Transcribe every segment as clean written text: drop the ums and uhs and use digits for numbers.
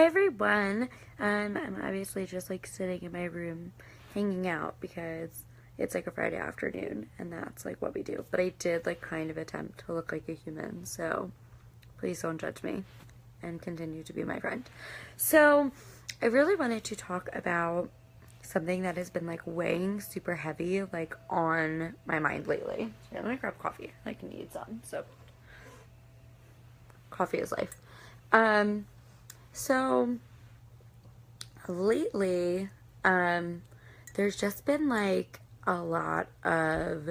everyone. I'm obviously just like sitting in my room hanging out because it's like a Friday afternoon and that's like what we do. But I did like kind of attempt to look like a human, so please don't judge me and continue to be my friend. So I really wanted to talk about something that has been like weighing super heavy like on my mind lately. Yeah, let me grab coffee. I can need some. So coffee is life. So lately, there's just been like a lot of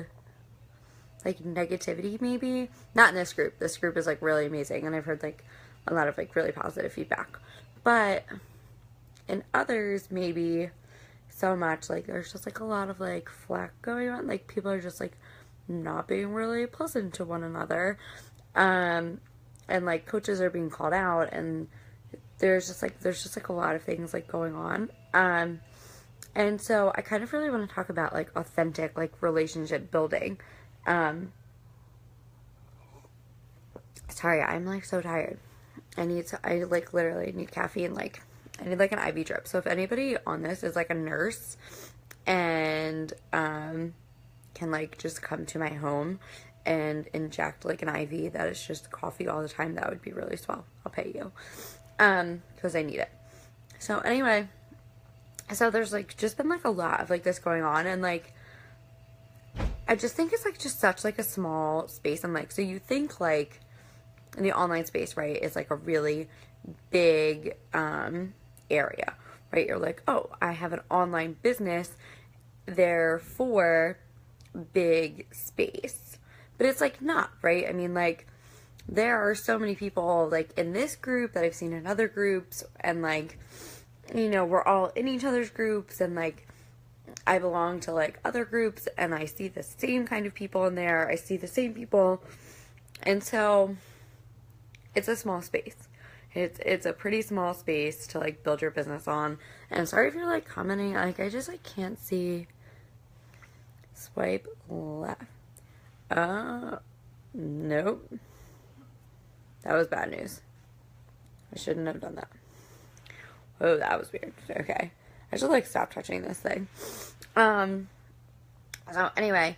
like negativity, maybe not in this group. This group is like really amazing, and I've heard like a lot of like really positive feedback. But in others, maybe so much like there's just like a lot of like flack going on. Like people are just like not being really pleasant to one another. And like coaches are being called out, and there's just like a lot of things like going on. And so I kind of really want to talk about like authentic like relationship building. Sorry, I'm like so tired. I like literally need caffeine. Like I need like an IV drip. So if anybody on this is like a nurse and can like just come to my home and inject like an IV that is just coffee all the time, that would be really swell. I'll pay you. Because I need it. So anyway, so there's like just been like a lot of like this going on, and like I just think it's like just such like a small space. I'm like, so you think like in the online space, right, is like a really big area, right? You're like, oh, I have an online business, therefore big space. But it's like not, right? I mean, like there are so many people like in this group that I've seen in other groups, and like, you know, we're all in each other's groups, and like I belong to like other groups, and I see the same kind of people in there. I see the same people. And so it's a small space. It's a pretty small space to like build your business on. And sorry if you're like commenting, like I just like can't see. Swipe left. Nope. That was bad news. I shouldn't have done that. Oh, that was weird. Okay. I should like stop touching this thing. So anyway,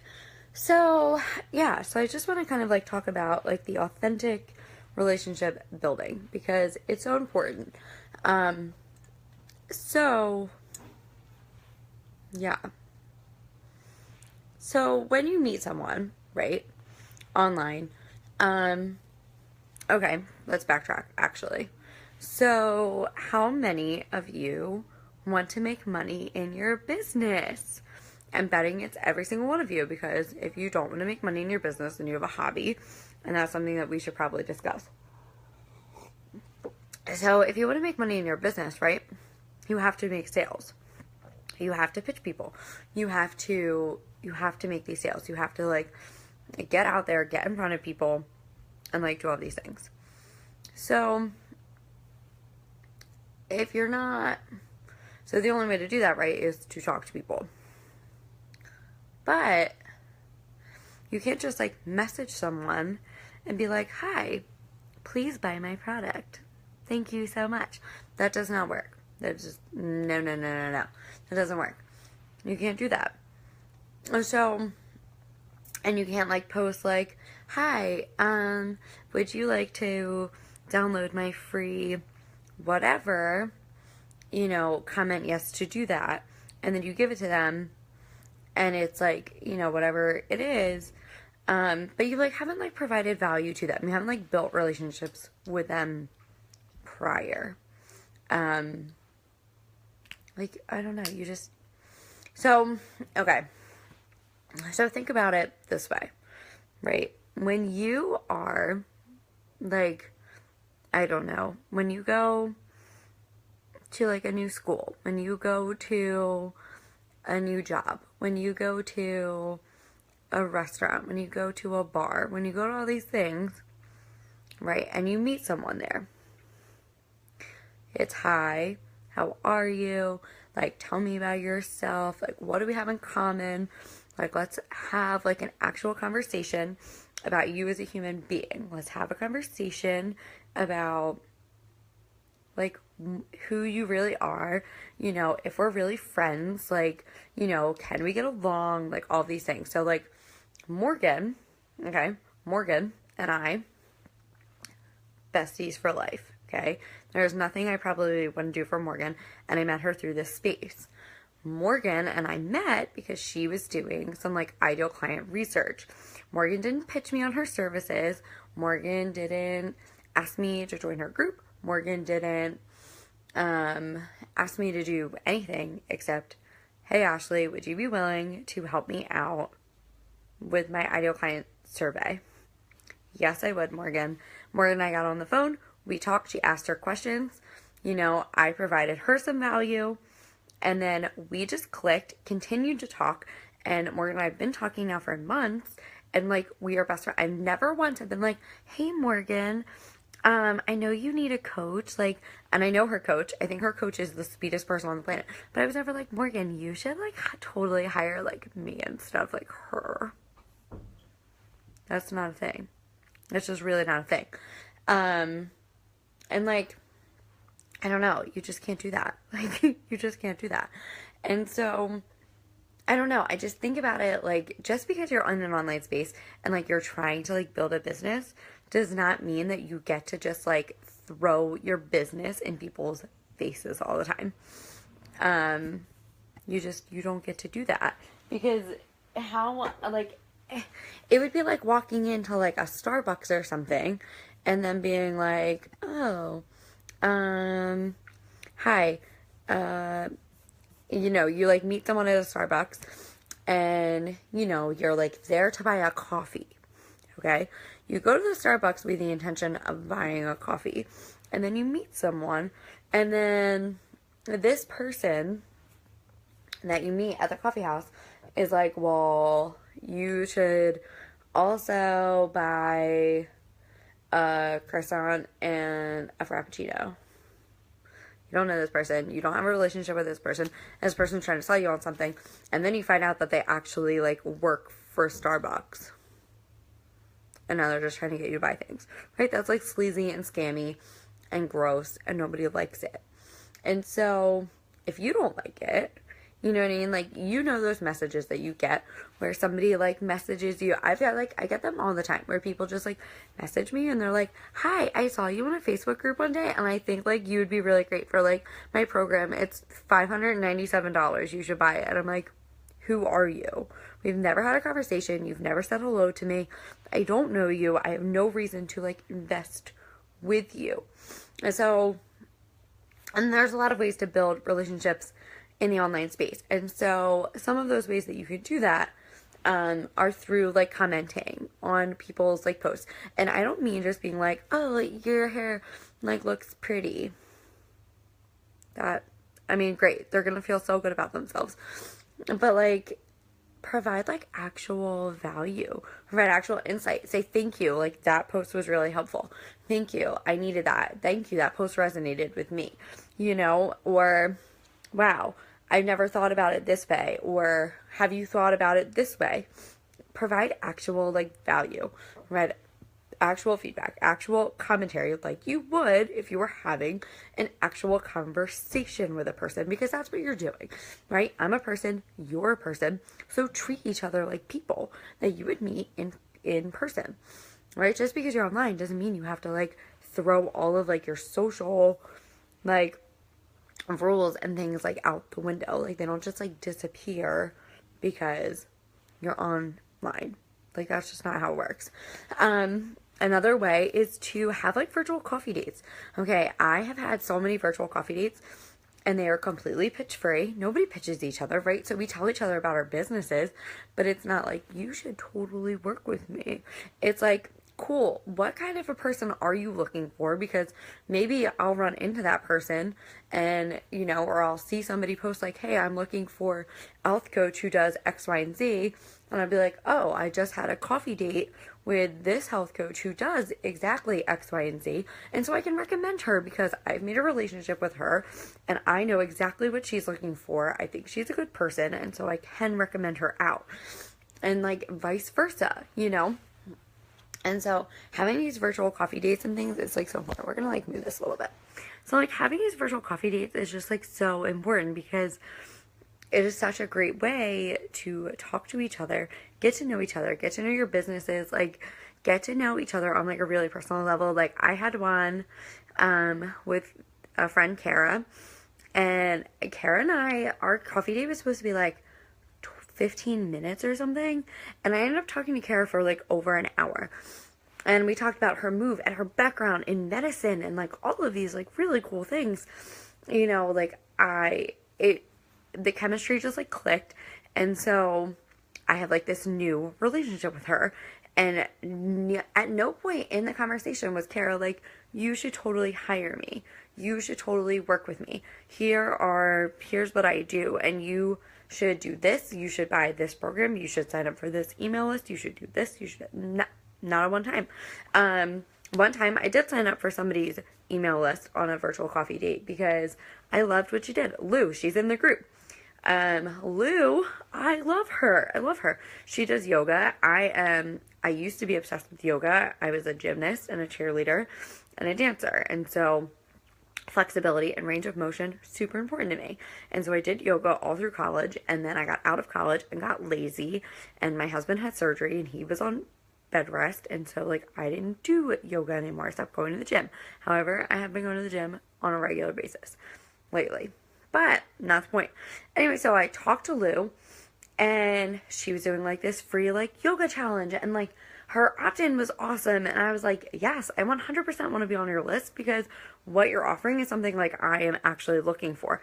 so yeah, so I just want to kind of like talk about like the authentic relationship building because it's so important. So yeah. So when you meet someone, right, online, okay, let's backtrack actually. So how many of you want to make money in your business? I'm betting it's every single one of you, because if you don't want to make money in your business, then you have a hobby, and that's something that we should probably discuss. So if you want to make money in your business, right, you have to make sales. You have to pitch people. You have to make these sales. You have to like get out there, get in front of people, and like do all these things. So if you're not, so the only way to do that, right, is to talk to people. But you can't just like message someone and be like, hi, please buy my product. Thank you so much. That does not work. That's just, no. That doesn't work. You can't do that. So, and you can't like post like, hi, would you like to download my free whatever, you know, comment yes to do that, and then you give it to them, and it's like, you know, whatever it is, but you like haven't like provided value to them. You haven't like built relationships with them prior. Like, I don't know, you just, so, okay, so think about it this way, right? When you are like, I don't know, when you go to like a new school, when you go to a new job, when you go to a restaurant, when you go to a bar, when you go to all these things, right, and you meet someone there, it's hi, how are you, like tell me about yourself, like what do we have in common, like let's have like an actual conversation about you as a human being. Let's have a conversation about like who you really are, you know, if we're really friends, like, you know, can we get along, like all these things. So like Morgan, okay, Morgan and I, besties for life, okay? There's nothing I probably wouldn't do for Morgan, and I met her through this space. Morgan and I met because she was doing some like ideal client research. Morgan didn't pitch me on her services. Morgan didn't ask me to join her group. Morgan didn't ask me to do anything except, hey Ashley, would you be willing to help me out with my ideal client survey? Yes, I would, Morgan. Morgan and I got on the phone. We talked. She asked her questions. You know, I provided her some value. And then we just clicked, continued to talk. And Morgan and I have been talking now for months. And like, we are best friends. I've never once have been like, hey, Morgan, I know you need a coach. Like, and I know her coach. I think her coach is the sweetest person on the planet. But I was never like, Morgan, you should like totally hire like me and stuff, like her. That's not a thing. It's just really not a thing. And like, I don't know, you just can't do that. Like, you just can't do that. And so, I don't know, I just think about it, like, just because you're on an online space and like you're trying to like build a business does not mean that you get to just like throw your business in people's faces all the time. You don't get to do that, because how, like, it would be like walking into like a Starbucks or something and then being like, oh, hi, you know, you like meet someone at a Starbucks and, you know, you're like there to buy a coffee, okay? You go to the Starbucks with the intention of buying a coffee, and then you meet someone, and then this person that you meet at the coffee house is like, well, you should also buy a croissant and a frappuccino. You don't know this person. You don't have a relationship with this person. And this person's trying to sell you on something. And then you find out that they actually like work for Starbucks. And now they're just trying to get you to buy things. Right? That's like sleazy and scammy and gross. And nobody likes it. And so if you don't like it, you know what I mean? Like, you know those messages that you get where somebody, like, messages you. I get them all the time where people just, like, message me and they're like, hi, I saw you in a Facebook group one day and I think, like, you would be really great for, like, my program. It's $597. You should buy it. And I'm like, who are you? We've never had a conversation. You've never said hello to me. I don't know you. I have no reason to, like, invest with you. And so, and there's a lot of ways to build relationships in the online space. And so some of those ways that you can do that are through like commenting on people's like posts. And I don't mean just being like, oh, like, your hair like looks pretty. That, I mean, great. They're going to feel so good about themselves. But like, provide like actual value, provide actual insight. Say thank you. Like, that post was really helpful. Thank you. I needed that. Thank you. That post resonated with me, you know, or wow, I never thought about it this way, or have you thought about it this way? Provide actual like value, provide actual feedback, actual commentary, like you would if you were having an actual conversation with a person, because that's what you're doing, right? I'm a person, you're a person, so treat each other like people that you would meet in person, right? Just because you're online doesn't mean you have to like throw all of like your social like rules and things like out the window. Like, they don't just like disappear because you're online. Like, that's just not how it works. Another way is to have like virtual coffee dates. Okay, I have had so many virtual coffee dates and they are completely pitch free. Nobody pitches each other, right? So we tell each other about our businesses, but it's not like, you should totally work with me. It's like, cool, what kind of a person are you looking for? Because maybe I'll run into that person and, you know, or I'll see somebody post like, hey, I'm looking for a health coach who does X, Y, and Z. And I'll be like, oh, I just had a coffee date with this health coach who does exactly X, Y, and Z. And so I can recommend her because I've made a relationship with her and I know exactly what she's looking for. I think she's a good person. And so I can recommend her out. And like vice versa, you know? And so having these virtual coffee dates and things, it's like so fun. We're going to like move this a little bit. So like having these virtual coffee dates is just like so important because it is such a great way to talk to each other, get to know each other, get to know your businesses, like get to know each other on like a really personal level. Like I had one with a friend, Kara, and Kara and I, our coffee date was supposed to be like 15 minutes or something, and I ended up talking to Kara for like over an hour. And we talked about her move and her background in medicine and like all of these like really cool things. You know, like the chemistry just like clicked. And so I have like this new relationship with her. And at no point in the conversation was Kara like, you should totally hire me. You should totally work with me. Here's what I do. And you should do this. You should buy this program. You should sign up for this email list. You should do this. You should not at one time. One time I did sign up for somebody's email list on a virtual coffee date because I loved what she did. Lou, she's in the group. Lou, I love her. I love her. She does yoga. I used to be obsessed with yoga. I was a gymnast and a cheerleader and a dancer. And so flexibility and range of motion, super important to me. And so I did yoga all through college, and then I got out of college and got lazy, and my husband had surgery and he was on bed rest, and so like I didn't do yoga anymore. I stopped going to the gym. However, I have been going to the gym on a regular basis lately, but not the point. Anyway, so I talked to Lou, and she was doing like this free like yoga challenge, and like her opt-in was awesome, and I was like, yes, I 100% want to be on your list because what you're offering is something like I am actually looking for.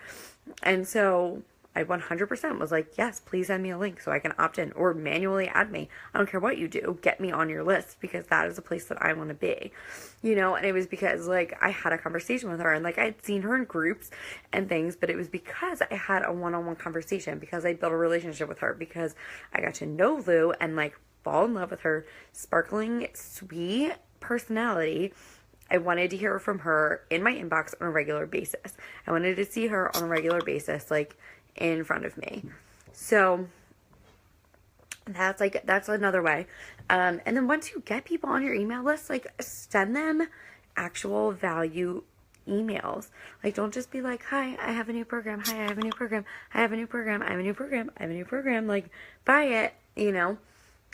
And so I 100% was like, yes, please send me a link so I can opt in or manually add me. I don't care what you do. Get me on your list because that is a place that I want to be, you know? And it was because like I had a conversation with her, and like I'd seen her in groups and things, but it was because I had a one-on-one conversation, because I built a relationship with her, because I got to know Lou and like fall in love with her sparkling, sweet personality. I wanted to hear from her in my inbox on a regular basis. I wanted to see her on a regular basis, like in front of me. So that's another way. And then once you get people on your email list, like send them actual value emails. Like don't just be like, hi, I have a new program. Hi, I have a new program. I have a new program. I have a new program. I have a new program. Like buy it, you know?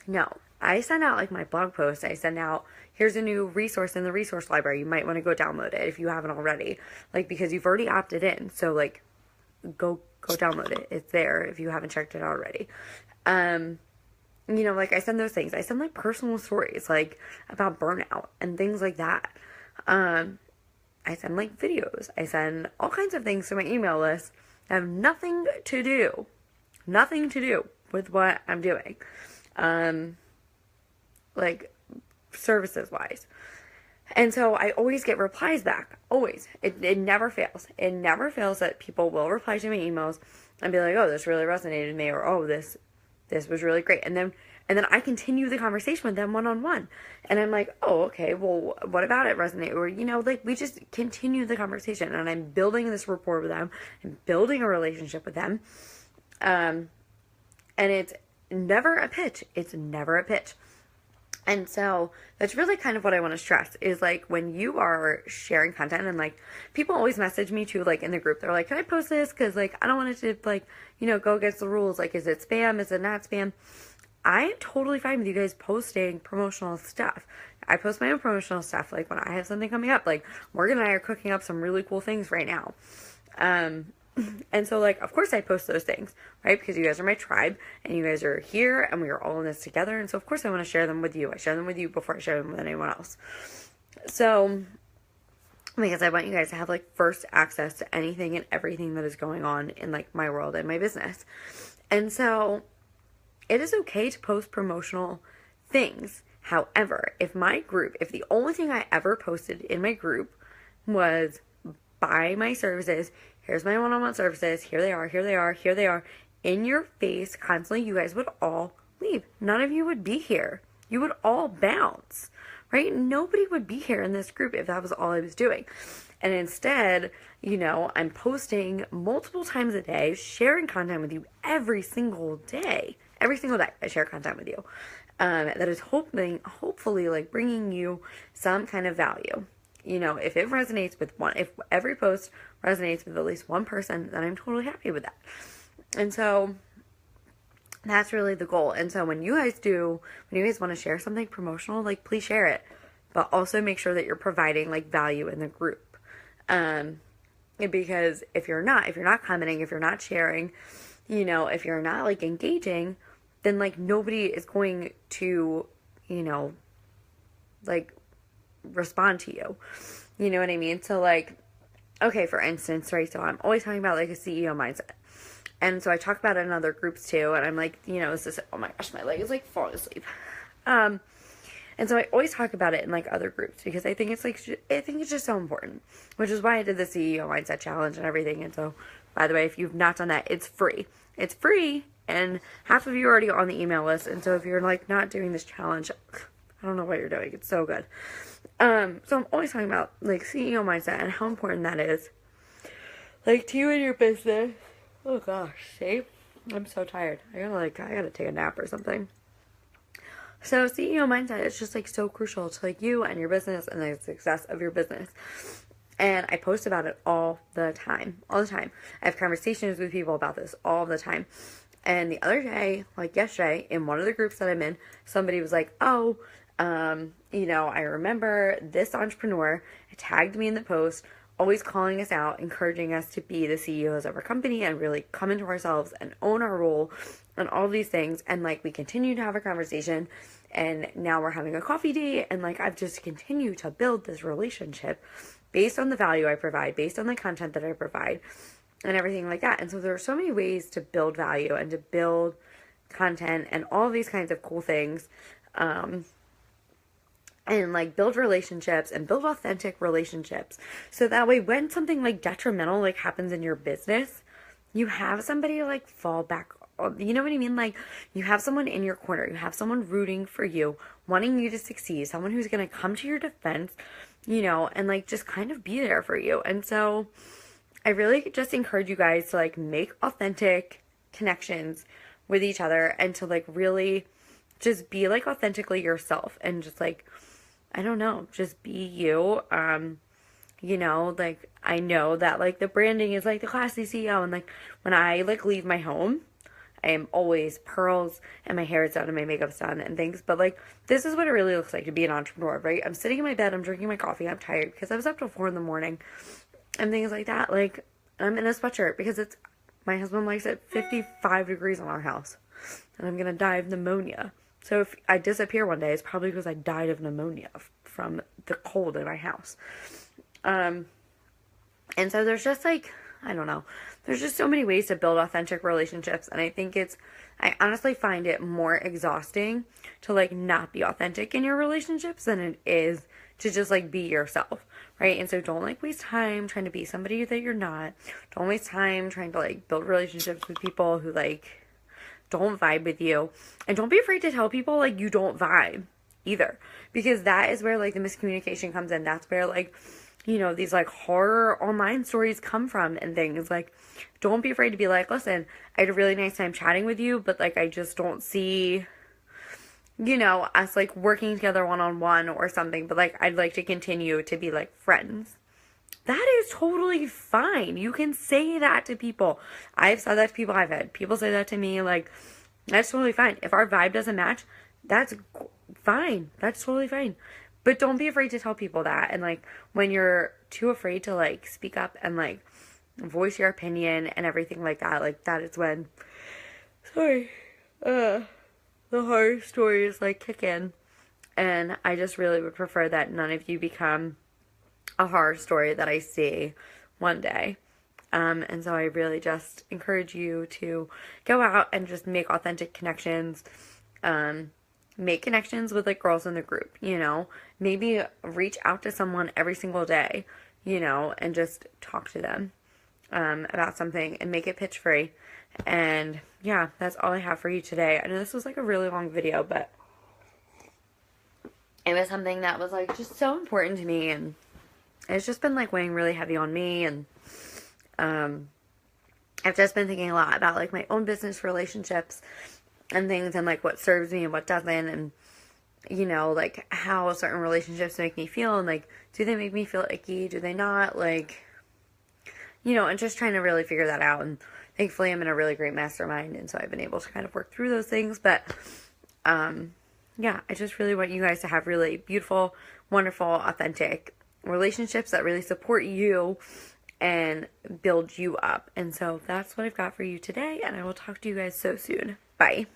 No, I send out like my blog post. I send out, here's a new resource in the resource library. You might want to go download it if you haven't already, like, because you've already opted in. So like, go download it. It's there if you haven't checked it out already. You know, like I send those things. I send like personal stories, like about burnout and things like that. I send like videos. I send all kinds of things to my email list that have nothing to do with what I'm doing. Like services wise. And so I always get replies back. Always. It never fails. It never fails that people will reply to my emails and be like, oh, this really resonated with me, or oh, this was really great. And then I continue the conversation with them one-on-one. And I'm like, oh, okay, well, what about it resonate? Or, you know, like we just continue the conversation, and I'm building this rapport with them. I'm building a relationship with them. And it's never a pitch. It's never a pitch. And so that's really kind of what I want to stress is like when you are sharing content, and like people always message me too, like in the group, they're like, can I post this? Cause like, I don't want it to like, you know, go against the rules. Like, is it spam? Is it not spam? I am totally fine with you guys posting promotional stuff. I post my own promotional stuff. Like when I have something coming up, like Morgan and I are cooking up some really cool things right now. And so like, of course I post those things, right? Because you guys are my tribe and you guys are here and we are all in this together. And so of course I want to share them with you. I share them with you before I share them with anyone else. So because I want you guys to have like first access to anything and everything that is going on in like my world and my business. And so it is okay to post promotional things. However, if the only thing I ever posted in my group was buy my services, here's my one-on-one services, here they are, in your face constantly, you guys would all leave. None of you would be here. You would all bounce, right? Nobody would be here in this group if that was all I was doing. And instead, you know, I'm posting multiple times a day, sharing content with you every single day. Every single day I share content with you. That is hopefully like bringing you some kind of value. you know, if it resonates with one, if every post resonates with at least one person, then I'm totally happy with that. And so that's really the goal. And so when you guys want to share something promotional, like, please share it, but also make sure that you're providing like value in the group. Because if you're not commenting, if you're not sharing, you know, if you're not like engaging, then like nobody is going to, you know, like respond to you. You know what I mean? So like, okay, for instance, right, so I'm always talking about like a CEO mindset. And so I talk about it in other groups too, and I'm like, you know, oh my gosh, my leg is like falling asleep. And so I always talk about it in like other groups because I think it's just so important, which is why I did the CEO mindset challenge and everything. And so, by the way, if you've not done that, it's free. It's free, and half of you are already on the email list. And so if you're like not doing this challenge, I don't know what you're doing. It's so good. So I'm always talking about like CEO mindset and how important that is, like, to you and your business. Oh gosh, see, I'm so tired. I gotta take a nap or something. So CEO mindset is just like so crucial to like you and your business and the success of your business. And I post about it all the time. I have conversations with people about this all the time. And the other day, like yesterday, in one of the groups that I'm in, somebody was like, oh, you know, I remember this entrepreneur tagged me in the post, always calling us out, encouraging us to be the CEOs of our company and really come into ourselves and own our role and all these things. And like, we continue to have a conversation, and now we're having a coffee date, and like, I've just continued to build this relationship based on the value I provide, based on the content that I provide, and everything like that. And so there are so many ways to build value and to build content and all these kinds of cool things, and like build relationships and build authentic relationships. So that way, when something like detrimental like happens in your business, you have somebody to like fall back on. You know what I mean? Like, you have someone in your corner, you have someone rooting for you, wanting you to succeed, someone who's going to come to your defense, you know, and like just kind of be there for you. And so I really just encourage you guys to like make authentic connections with each other and to like really just be like authentically yourself and just like, I don't know, just be you. You know, like, I know that like the branding is like the classy CEO, and like when I like leave my home, I am always pearls and my hair is done and my makeup's done and things. But like, this is what it really looks like to be an entrepreneur, right? I'm sitting in my bed, I'm drinking my coffee, I'm tired because I was up till 4 a.m. and things like that. Like, I'm in a sweatshirt because my husband likes it 55 degrees in our house, and I'm gonna die of pneumonia. So if I disappear one day, it's probably because I died of pneumonia from the cold in my house. And so there's just like, I don't know, there's just so many ways to build authentic relationships. And I think I honestly find it more exhausting to like not be authentic in your relationships than it is to just like be yourself, right? And so don't like waste time trying to be somebody that you're not. Don't waste time trying to like build relationships with people who like don't vibe with you. And don't be afraid to tell people like you don't vibe either, because that is where like the miscommunication comes in. That's where like, you know, these like horror online stories come from and things. Like, don't be afraid to be like, listen, I had a really nice time chatting with you, but like, I just don't see, you know, us like working together one-on-one or something, but like, I'd like to continue to be like friends. That is totally fine. You can say that to people. I've said that to people. I've had people say that to me. Like, that's totally fine. If our vibe doesn't match, that's fine. That's totally fine. But don't be afraid to tell people that. And like, when you're too afraid to like speak up and like voice your opinion and everything like that is when, the horror stories like kick in. And I just really would prefer that none of you become a horror story that I see one day. And so I really just encourage you to go out and just make authentic connections. Make connections with like girls in the group, you know, maybe reach out to someone every single day, you know, and just talk to them about something and make it pitch free. And yeah, that's all I have for you today. I know this was like a really long video, but it was something that was like just so important to me, and it's just been like weighing really heavy on me. And I've just been thinking a lot about like my own business relationships and things, and like what serves me and what doesn't. And you know, like how certain relationships make me feel, and like, do they make me feel icky? Do they not? Like, you know, and just trying to really figure that out. And thankfully, I'm in a really great mastermind, and so I've been able to kind of work through those things. But, yeah, I just really want you guys to have really beautiful, wonderful, authentic relationships that really support you and build you up. And so that's what I've got for you today, and I will talk to you guys so soon. Bye.